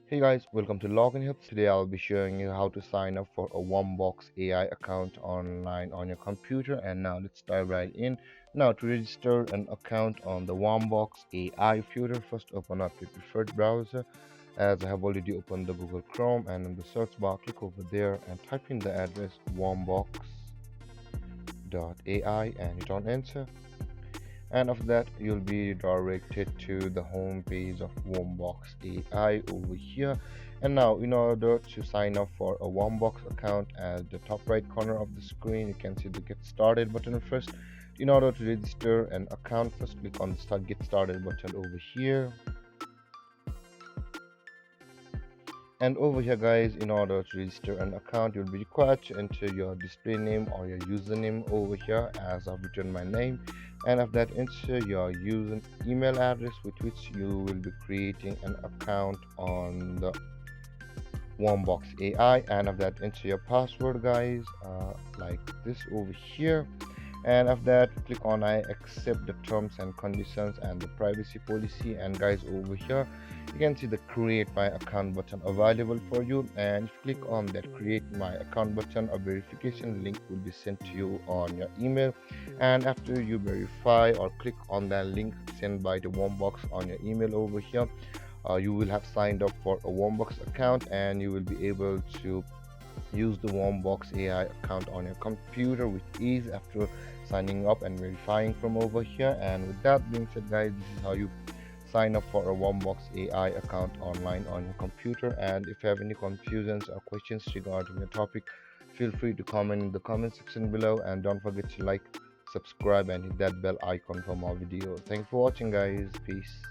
Hey guys, welcome to Login Help. Today I'll be showing you how to sign up for a Warmbox AI account online on your computer. And now let's dive right in. Now to register an account on the Warmbox AI computer, first open up your preferred browser. As I have already opened the Google Chrome, and in the search bar click over there and type in the address warmbox.ai and hit on enter, and after that you'll be directed to the home page of Warmbox AI over here. And now in order to sign up for a Warmbox account, at the top right corner of the screen you can see the get started button first. In order to register an account, first click on the start get started button over here. And over here guys, in order to register an account you'll be required to enter your display name or your username over here, as I've written my name. And after that enter your email address with which you will be creating an account on the Warmbox AI. And after that enter your password guys, like this over here. And after that click on I accept the terms and conditions and the privacy policy. And guys, over here you can see the create my account button available for you, and if you click on that create my account button, a verification link will be sent to you on your email. And after you verify or click on that link sent by the Warmbox on your email over here, you will have signed up for a Warmbox account, and you will be able to use the Warmbox AI account on your computer with ease after signing up and verifying from over here. And with that being said guys, this is how you sign up for a Warmbox AI account online on your computer. And if you have any confusions or questions regarding the topic, feel free to comment in the comment section below, and don't forget to like, subscribe and hit that bell icon for more videos. Thanks for watching guys. Peace.